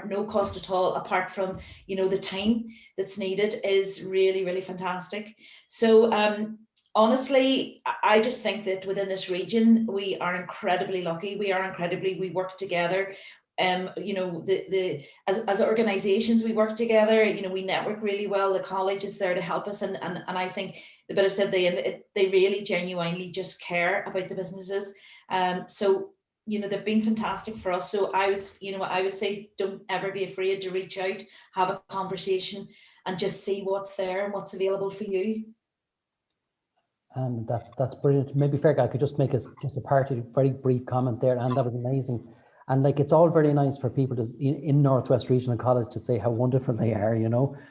no cost at all, apart from, the time that's needed, is really, really fantastic. So honestly, I just think that within this region, we are incredibly lucky. We work together. As organizations, we work together, we network really well. The college is there to help us. And I think the bit I said, they really genuinely just care about the businesses. So they've been fantastic for us. So I would say, don't ever be afraid to reach out, have a conversation, and just see what's there and what's available for you. And that's brilliant. Maybe Fergal, I could just make just a very brief comment there, and that was amazing. And like, it's all very nice for people in Northwest Regional College to say how wonderful they are,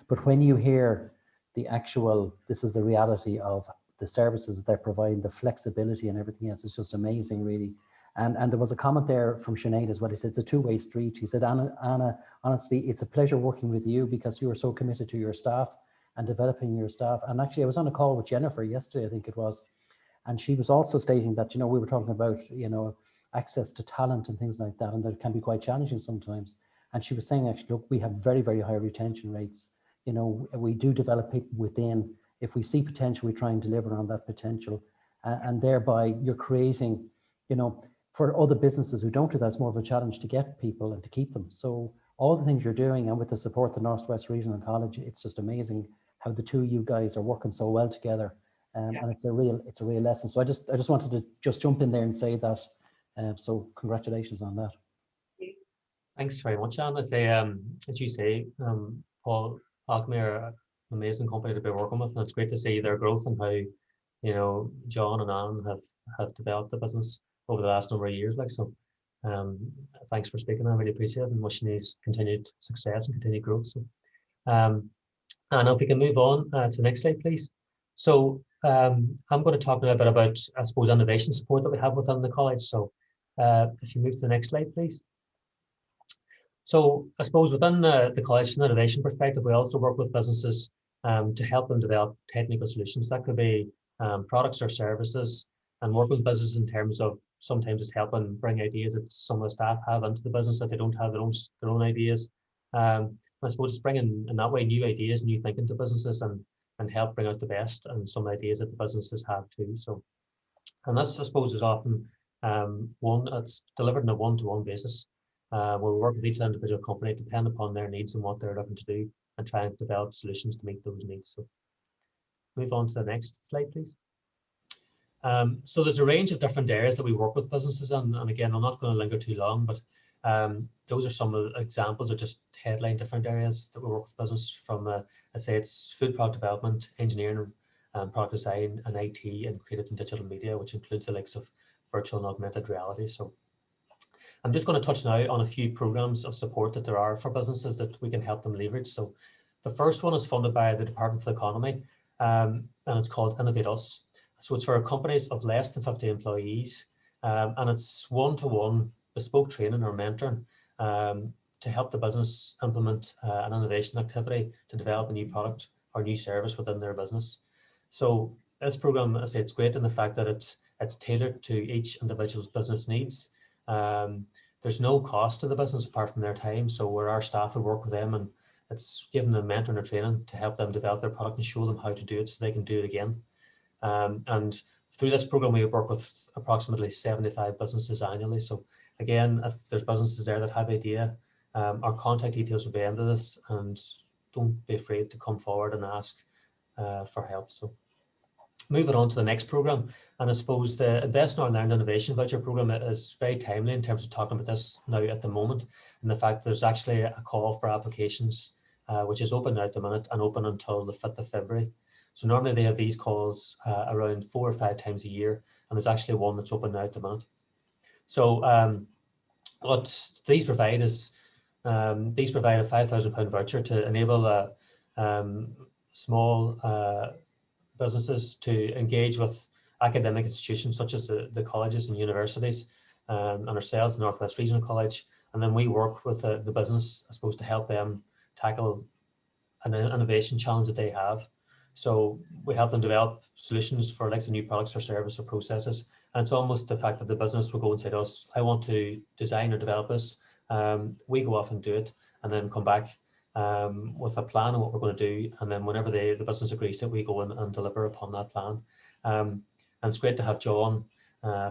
but when you hear the actual, this is the reality of the services that they're providing, the flexibility and everything else, it's just amazing, really. And there was a comment there from Sinead as well. He said it's a two-way street. He said, Anna, honestly, it's a pleasure working with you because you are so committed to your staff and developing your staff. And actually, I was on a call with Jennifer yesterday, I think it was, and she was also stating that, we were talking about, access to talent and things like that, and that can be quite challenging sometimes. And she was saying, actually, look, we have very, very high retention rates. We do develop people within. If we see potential, we try and deliver on that potential. And thereby you're creating, for other businesses who don't do that, it's more of a challenge to get people and to keep them. So all the things you're doing, and with the support of the Northwest Regional College, it's just amazing how the two of you guys are working so well together. And it's a real lesson. So I just wanted to just jump in there and say that. So congratulations on that. Thanks very much, Anne. As you say, Paul, Alchemy are an amazing company to be working with, and it's great to see their growth and how John and Anne have developed the business over the last number of years. Thanks for speaking. I really appreciate it, and wishing you continued success and continued growth. So, and if we can move on to the next slide, please. So I'm going to talk a bit about, I suppose, innovation support that we have within the college. So if you move to the next slide, please. So I suppose within the college, from an innovation perspective, we also work with businesses to help them develop technical solutions. That could be products or services, and work with businesses in terms of sometimes it's helping bring ideas that some of the staff have into the business if they don't have their own ideas. I suppose it's bringing in that way new ideas, new thinking to businesses, and help bring out the best and some ideas that the businesses have too. So, and this, I suppose, is often it's delivered on a one-to-one basis, where we work with each individual company, depend upon their needs and what they're looking to do, and try and develop solutions to meet those needs. So move on to the next slide, please. So there's a range of different areas that we work with businesses in, and again, I'm not going to linger too long, but those are some of the examples, or just headline different areas that we work with business from. I'd say it's food product development, engineering, product design, and IT, and creative and digital media, which includes the likes of virtual and augmented reality. So I'm just going to touch now on a few programs of support that there are for businesses that we can help them leverage. So the first one is funded by the Department for the Economy, and it's called Innovate Us. So it's for companies of less than 50 employees, and it's one-to-one bespoke training or mentoring to help the business implement an innovation activity to develop a new product or new service within their business. So this program, I say, it's great in the fact that it's tailored to each individual's business needs. There's no cost to the business apart from their time. So where our staff will work with them, and it's giving them mentoring or training to help them develop their product and show them how to do it so they can do it again. And through this program, we work with approximately 75 businesses annually. So again, if there's businesses there that have idea, our contact details will be under this, and don't be afraid to come forward and ask for help. So moving on to the next program, and I suppose the Invest in Northern Ireland Innovation Voucher program is very timely in terms of talking about this now at the moment, and the fact there's actually a call for applications which is open now at the minute and open until the 5th of February. So normally they have these calls around 4 or 5 times a year, and there's actually one that's open now at the minute. So what these provide is a £5,000 voucher to enable small businesses to engage with academic institutions such as the colleges and universities, and ourselves, the North West Regional College, and then we work with the business, I suppose, to help them tackle an innovation challenge that they have. So we help them develop solutions for like new products or service or processes, and it's almost the fact that the business will go and say to us, I want to design or develop this. We go off and do it, and then come back with a plan on what we're going to do, and then whenever the business agrees that we go in and deliver upon that plan. And it's great to have John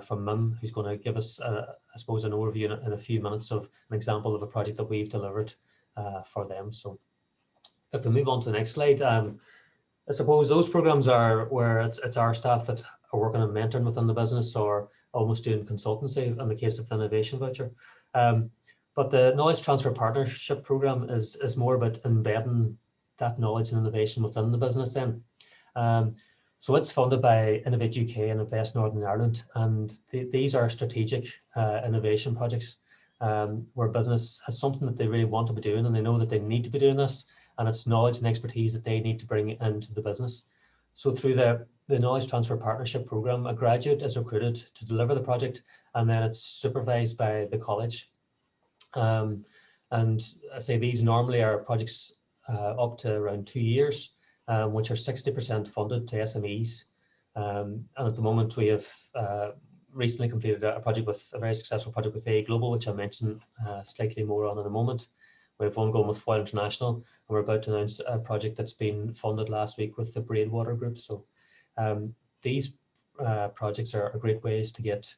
from MIM, who's going to give us, I suppose, an overview in a few minutes of an example of a project that we've delivered for them. So if we move on to the next slide, I suppose those programs are where it's our staff that are working on mentoring within the business or almost doing consultancy in the case of the innovation voucher. But the knowledge transfer partnership program is more about embedding that knowledge and innovation within the business then. So it's funded by Innovate UK and Invest Northern Ireland, and these are strategic innovation projects where business has something that they really want to be doing, and they know that they need to be doing this, and it's knowledge and expertise that they need to bring into the business. So through the knowledge transfer partnership program, a graduate is recruited to deliver the project, and then it's supervised by the college. And I say these normally are projects up to around 2 years, which are 60% funded to SMEs. And at the moment we have recently completed a very successful project with A Global, which I'll mention slightly more on in a moment. We have one going with Foyle International, and we're about to announce a project that's been funded last week with the Braidwater Group. So these projects are great ways to get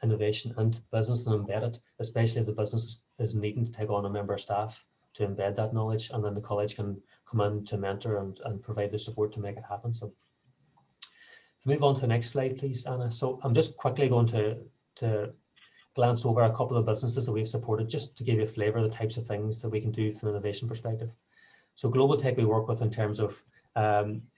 innovation into the business and embed it, especially if the business is needing to take on a member of staff to embed that knowledge, and then the college can come in to mentor and provide the support to make it happen. So if we move on to the next slide, please, Anna. So I'm just quickly going to glance over a couple of businesses that we've supported, just to give you a flavour of the types of things that we can do from an innovation perspective. So Global Tech we work with in terms of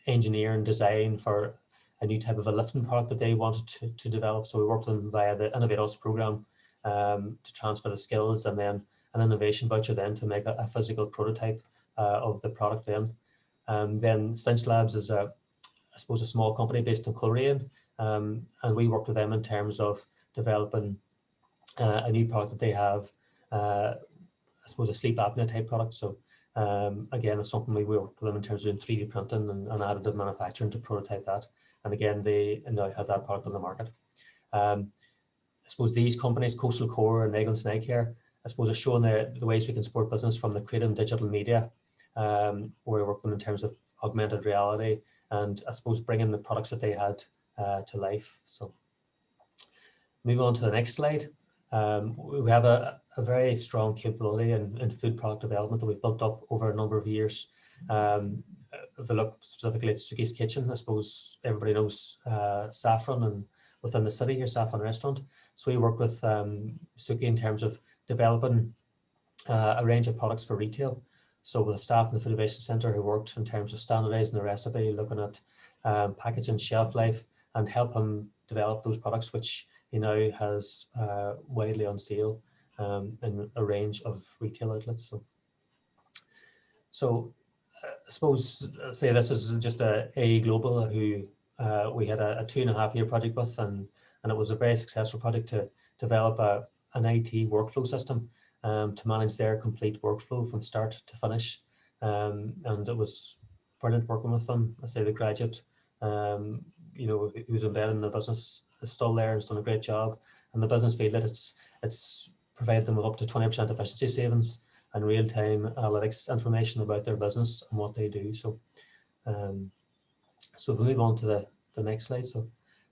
engineering design for a new type of a lifting product that they wanted to develop. So we worked with them via the Innovate Us program to transfer the skills, and then an innovation voucher then to make a physical prototype of the product then. Then Cinch Labs is I suppose a small company based in Coleraine, and we worked with them in terms of developing a new product that they have, I suppose a sleep apnea type product. So again, it's something we work with them in terms of doing 3D printing and additive manufacturing to prototype that. And again, they now have that product on the market. I suppose these companies, Coastal Core and Eglinton Eye Care, I suppose are showing the ways we can support business from the creative and digital media, where we're working in terms of augmented reality and I suppose bringing the products that they had to life. So moving on to the next slide. We have a very strong capability in food product development that we've built up over a number of years. If we look specifically at Suki's Kitchen, I suppose everybody knows Saffron, and within the city here, Saffron Restaurant. So we work with Suki in terms of developing a range of products for retail. So with the staff in the Food Innovation Centre who worked in terms of standardising the recipe, looking at packaging, shelf life, and help him develop those products, which he now has widely on sale in a range of retail outlets. So I suppose, say this is just A Global, who we had a 2.5-year project with, and it was a very successful project to develop an IT workflow system to manage their complete workflow from start to finish. And it was brilliant working with them. I say the graduate, who's embedded in the business is still there and has done a great job. And the business feel that it's provided them with up to 20% efficiency savings and real-time analytics information about their business and what they do. So, so if we move on to the next slide. So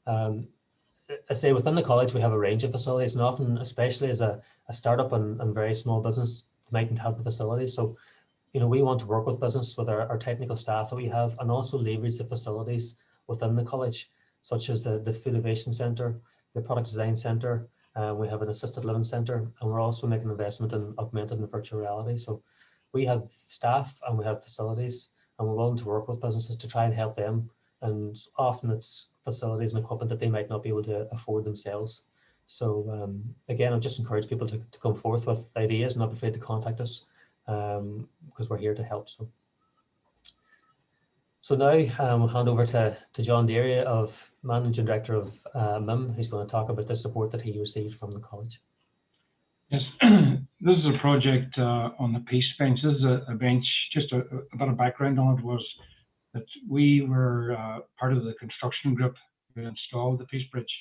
I say within the college we have a range of facilities, and often, especially as a startup and very small business, they mightn't have the facilities. So we want to work with business, with our technical staff that we have, and also leverage the facilities within the college, such as the Food Innovation Centre, the Product Design Centre. We have an assisted living centre, and we're also making an investment in augmented and virtual reality. So we have staff and we have facilities, and we're willing to work with businesses to try and help them. And often it's facilities and equipment that they might not be able to afford themselves. So again, I just encourage people to come forth with ideas, not be afraid to contact us, because we're here to help. So now we'll hand over to John Deary, Managing Director of MIM, who's going to talk about the support that he received from the college. Yes, this is a project on the Peace Bench. This is a bench, just a bit of background on it was that we were part of the construction group who installed the Peace Bridge.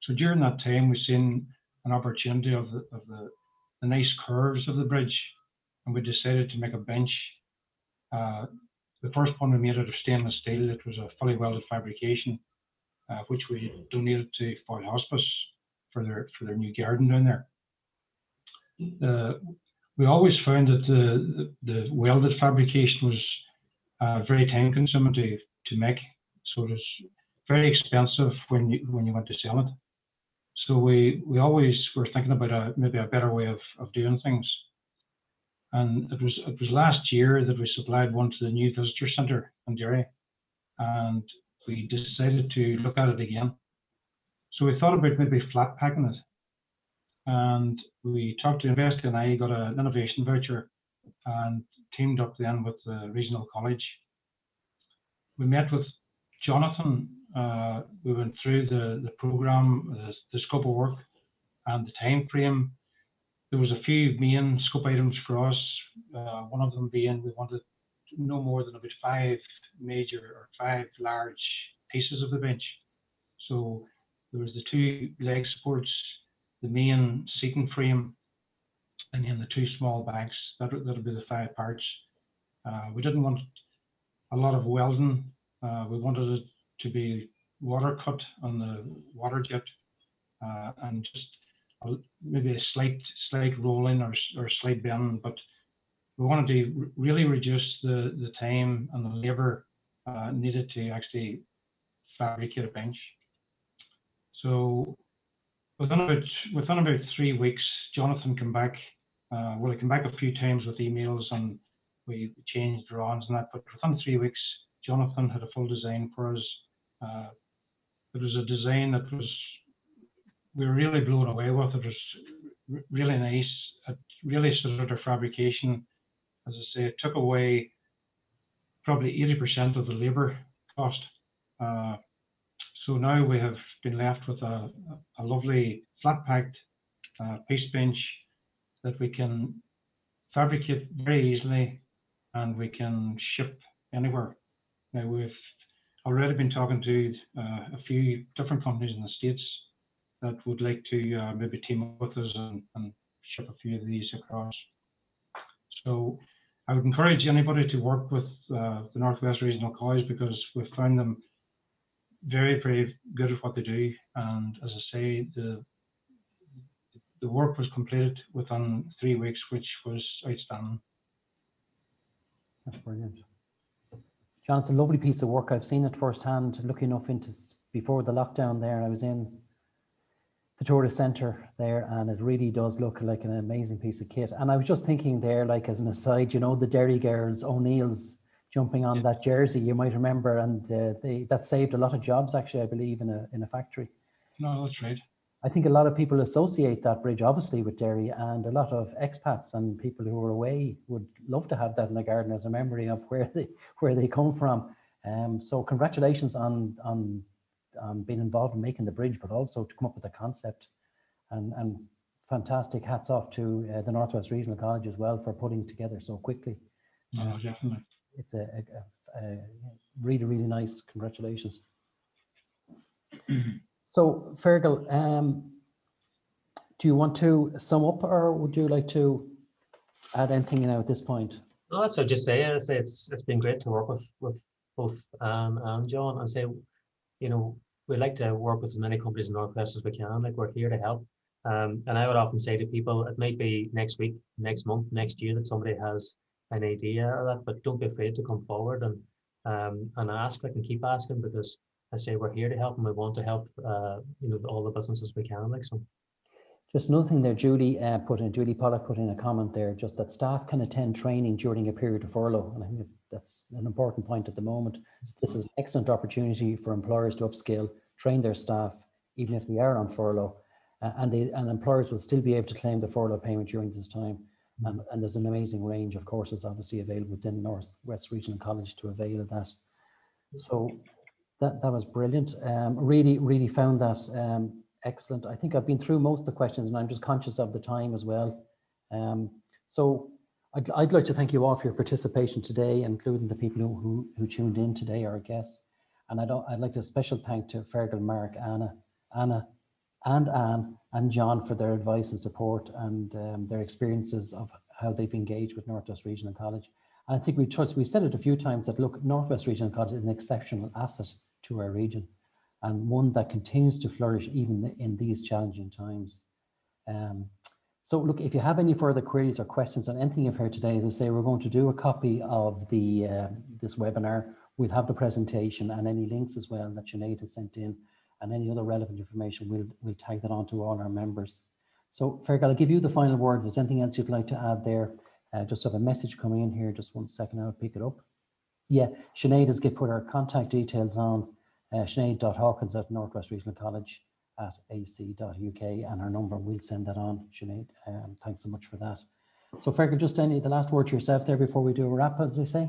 So during that time, we've seen an opportunity of the nice curves of the bridge, and we decided to make a bench. The first one we made out of stainless steel. It was a fully welded fabrication, which we donated to Foyle Hospice for their new garden down there. We always found that the welded fabrication was very time consuming to make, so it was very expensive when you went to sell it. So we always were thinking about maybe a better way of doing things. And it was last year that we supplied one to the new visitor centre in Derry, and we decided to look at it again. So we thought about maybe flat packing it, and we talked to Invest, and I got an innovation voucher and teamed up then with the regional college. We met with Jonathan. We went through the programme, the scope of work, and the time frame. There was a few main scope items for us. One of them being we wanted no more than about 5 large pieces of the bench. So there was the 2 leg supports, the main seating frame, and then the 2 small banks. That'll be the 5 parts. We didn't want a lot of welding. We wanted it to be water cut on the water jet, and just maybe a slight rolling or slight bend, but we wanted to really reduce the time and the labour needed to actually fabricate a bench. So within about 3 weeks, Jonathan came back. Well, he came back a few times with emails, and we changed drawings and that. But within 3 weeks, Jonathan had a full design for us. It was a design that we were really blown away with. It was really nice. It really suited our fabrication. As I say, it took away probably 80% of the labour cost. So now we have been left with a lovely flat packed Peace Bench that we can fabricate very easily, and we can ship anywhere. Now we've already been talking to a few different companies in the States that would like to maybe team up with us and ship a few of these across. So I would encourage anybody to work with the Northwest Regional College, because we've found them very, very good at what they do. And as I say, the work was completed within 3 weeks, which was outstanding. That's brilliant. John, it's a lovely piece of work. I've seen it firsthand, looking enough into before the lockdown there. I was in the tourist centre there, and it really does look like an amazing piece of kit. And I was just thinking there, like as an aside, the Derry girls, O'Neill's, jumping on that jersey, you might remember, and that saved a lot of jobs, actually, I believe, in a factory. No, that's right. I think a lot of people associate that bridge, obviously, with Derry, and a lot of expats and people who are away would love to have that in the garden as a memory of where they come from. So congratulations on being involved in making the bridge, but also to come up with the concept, and fantastic hats off to the Northwest Regional College as well for putting together so quickly. No, definitely. It's a really, really nice. Congratulations. So Fergal, do you want to sum up, or would you like to add anything at this point? No, that's what I just say. It's been great to work with both Anne and John, and say you know, we like to work with as many companies in Northwest as we can. Like, we're here to help. And I would often say to people, it might be next week, next month, next year that somebody has an idea or that, but don't be afraid to come forward and ask, like, and keep asking, because I say we're here to help and we want to help, you know, all the businesses we can. Like, so. Just another thing there, Julie Pollock put in a comment there, just that staff can attend training during a period of furlough. And I think that's an important point at the moment. So this is an excellent opportunity for employers to upskill, train their staff, even if they are on furlough. And employers will still be able to claim the furlough payment during this time. And there's an amazing range of courses obviously available within Northwest Regional College to avail of that. So that was brilliant. Really found that excellent. I think I've been through most of the questions and I'm just conscious of the time as well. So I'd like to thank you all for your participation today, including the people who tuned in today, our guests. And I'd like to special thank to Fergal, Mark, Anna, and Anne and John for their advice and support and their experiences of how they've engaged with Northwest Regional College. And I think we said it a few times that, look, Northwest Regional College is an exceptional asset to our region and one that continues to flourish even in these challenging times. So look, if you have any further queries or questions on anything you've heard today, as I say, we're going to do a copy of this webinar. We'll have the presentation and any links as well that Sinead has sent in, and any other relevant information, we'll tag that on to all our members. So Fergal, I'll give you the final word. If there's anything else you'd like to add there, just have a message coming in here. Just 1 second, I'll pick it up. Yeah, Sinead has put our contact details on, sinead.hawkins@northwestrregionalcollege@ac.uk, and her number, we'll send that on, Sinead. Thanks so much for that. So Fergal, just the last word to yourself there before we do a wrap, as they say?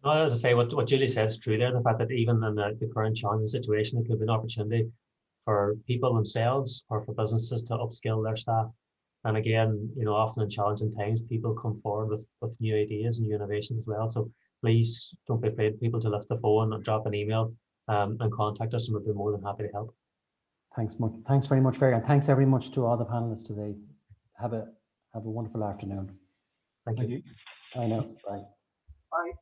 No, as I say, what Julie said is true there. The fact that even in the current challenging situation, it could be an opportunity for people themselves or for businesses to upskill their staff. And again, you know, often in challenging times, people come forward with new ideas and new innovations as well. So please don't be afraid, people, to lift the phone and drop an email and contact us, and we'll be more than happy to help. Thanks very much, Fergal, and thanks very much to all the panelists today. Have a wonderful afternoon. Thank you. Bye now. Bye. Bye.